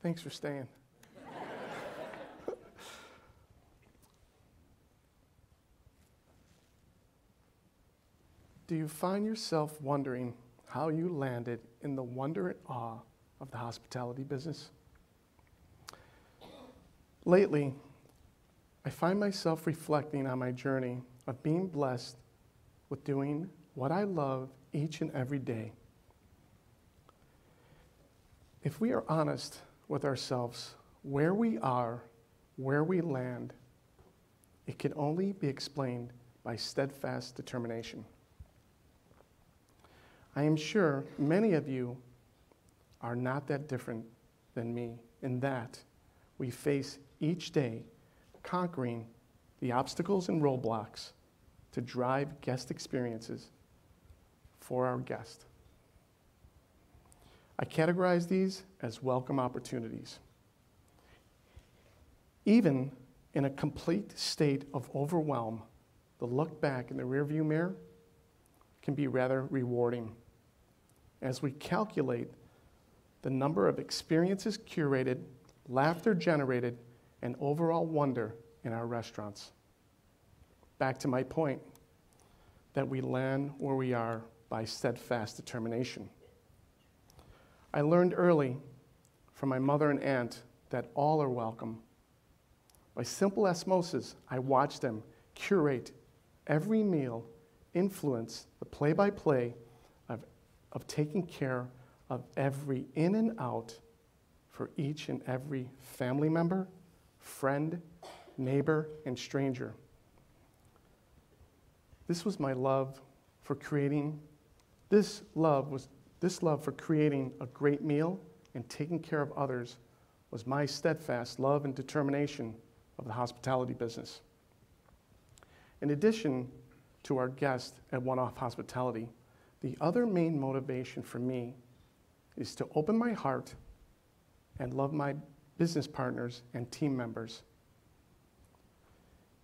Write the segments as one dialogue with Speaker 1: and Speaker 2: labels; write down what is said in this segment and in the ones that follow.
Speaker 1: Thanks for staying. Do you find yourself wondering how you landed in the wonder and awe of the hospitality business? Lately, I find myself reflecting on my journey of being blessed with doing what I love each and every day. If we are honest with ourselves, where we are, where we land, it can only be explained by steadfast determination. I am sure many of you are not that different than me in that we face each day conquering the obstacles and roadblocks to drive guest experiences for our guest. I categorize these as welcome opportunities. Even in a complete state of overwhelm, the look back in the rearview mirror can be rather rewarding as we calculate the number of experiences curated, laughter generated, and overall wonder in our restaurants. Back to my point that we land where we are by steadfast determination. I learned early from my mother and aunt that all are welcome. By simple osmosis, I watched them curate every meal, influence the play-by-play of taking care of every in and out for each and every family member, friend, neighbor, and stranger. This was my love for creating, this love for creating a great meal and taking care of others was my steadfast love and determination of the hospitality business. In addition to our guests at One-Off Hospitality, the other main motivation for me is to open my heart and love my business partners and team members.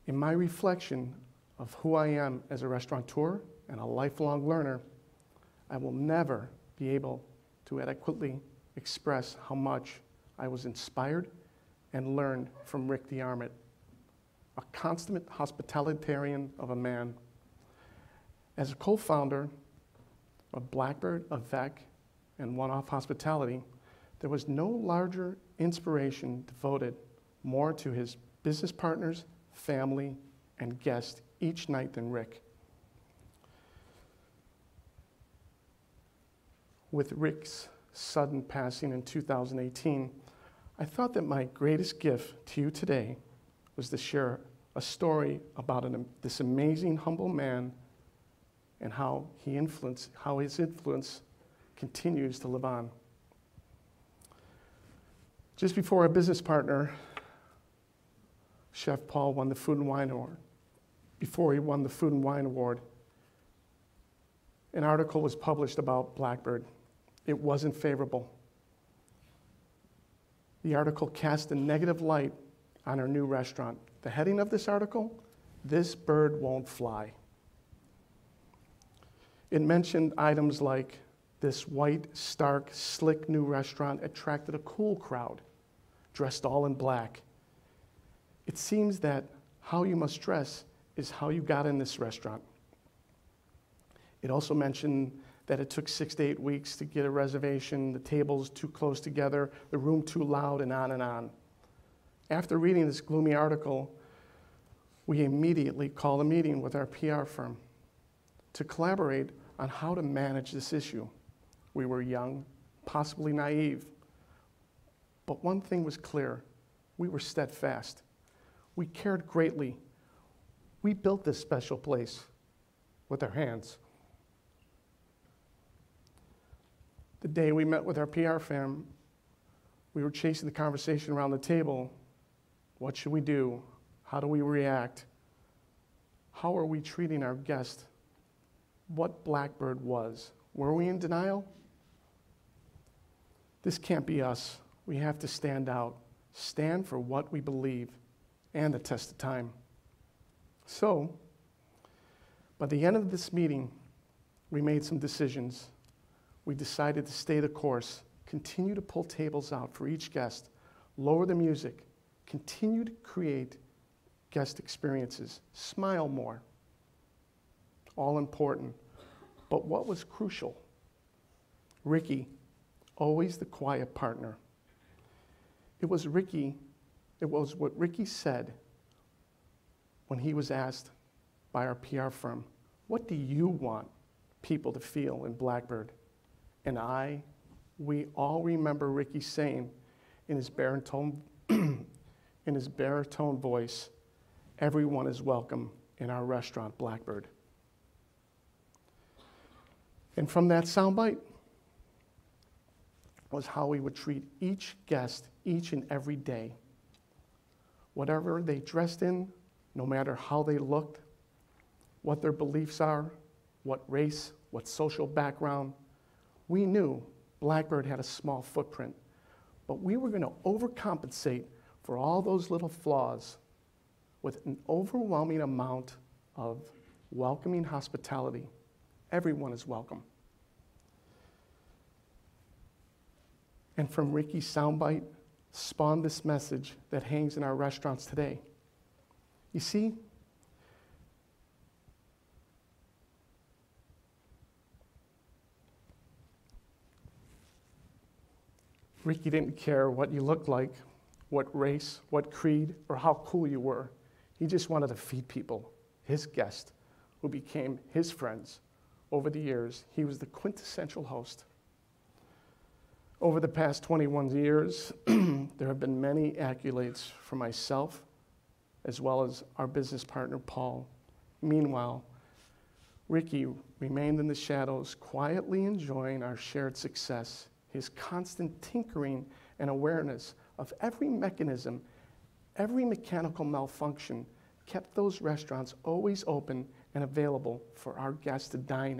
Speaker 1: In my reflection of who I am as a restaurateur and a lifelong learner, I will never be able to adequately express how much I was inspired and learned from Rick DeArmond, a consummate hospitalitarian of a man. As a co-founder of Blackbird, Avec, and One-Off Hospitality, there was no larger inspiration devoted more to his business partners, family, and guests each night than Rick. With Rick's sudden passing in 2018, I thought that my greatest gift to you today was to share a story about this amazing, humble man and how his influence continues to live on. Just before our business partner, Chef Paul, won the Food and Wine Award, before he won the Food and Wine Award, an article was published about Blackbird. It wasn't favorable. The article cast a negative light on our new restaurant. The heading of this article, "This Bird Won't Fly." It mentioned items like, this white, stark, slick new restaurant attracted a cool crowd, dressed all in black. It seems that how you must dress is how you got in this restaurant. It also mentioned that it took 6 to 8 weeks to get a reservation, the tables too close together, the room too loud, and on and on. After reading this gloomy article, we immediately called a meeting with our PR firm to collaborate on how to manage this issue. We were young, possibly naive, but one thing was clear: we were steadfast. We cared greatly. We built this special place with our hands. The day we met with our PR firm, we were chasing the conversation around the table. What should we do? How do we react? How are we treating our guest? What Blackbird was? Were we in denial? This can't be us. We have to stand out, stand for what we believe, and the test of time. So, by the end of this meeting, we made some decisions. We decided to stay the course, Continue to pull tables out for each guest. Lower the music. Continue to create guest experiences. Smile more. All important. But what was crucial? Ricky, always the quiet partner. It was what Ricky said when he was asked by our PR firm, what do you want people to feel in Blackbird? And we all remember Ricky saying in his baritone voice, everyone is welcome in our restaurant, Blackbird. And from that soundbite was how we would treat each guest each and every day. Whatever they dressed in, no matter how they looked, what their beliefs are, what race, what social background, we knew Blackbird had a small footprint, but we were going to overcompensate for all those little flaws with an overwhelming amount of welcoming hospitality. Everyone is welcome. And from Ricky's soundbite spawned this message that hangs in our restaurants today. You see, Ricky didn't care what you looked like, what race, what creed, or how cool you were. He just wanted to feed people, his guests, who became his friends. Over the years, he was the quintessential host. Over the past 21 years, there have been many accolades for myself, as well as our business partner, Paul. Meanwhile, Ricky remained in the shadows, quietly enjoying our shared success. His constant tinkering and awareness of every mechanism, every mechanical malfunction, kept those restaurants always open and available for our guests to dine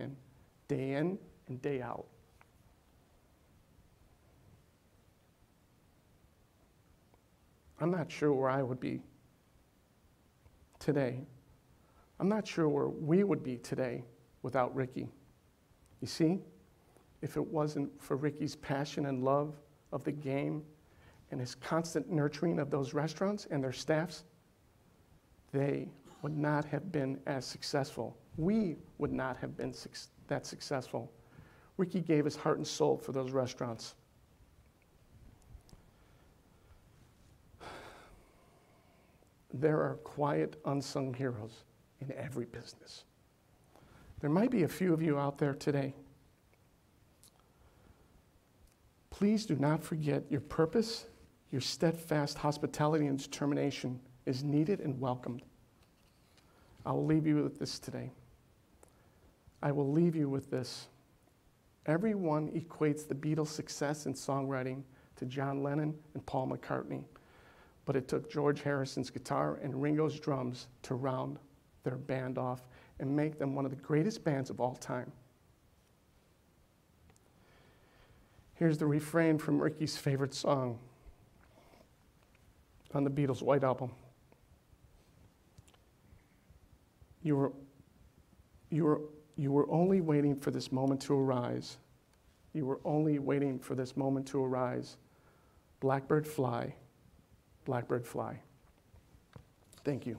Speaker 1: in and day out. I'm not sure where I would be today. I'm not sure where we would be today without Ricky. You see, if it wasn't for Ricky's passion and love of the game and his constant nurturing of those restaurants and their staffs, they would not have been as successful. We would not have been that successful. Ricky gave his heart and soul for those restaurants. There are quiet, unsung heroes in every business. There might be a few of you out there today. Please do not forget your purpose, your steadfast hospitality and determination is needed and welcomed. I will leave you with this today. I will leave you with this. Everyone equates the Beatles' success in songwriting to John Lennon and Paul McCartney, but it took George Harrison's guitar and Ringo's drums to round their band off and make them one of the greatest bands of all time. Here's the refrain from Ricky's favorite song on the Beatles' White Album. You were only waiting for this moment to arise. You were only waiting for this moment to arise. Blackbird fly, blackbird fly. Thank you.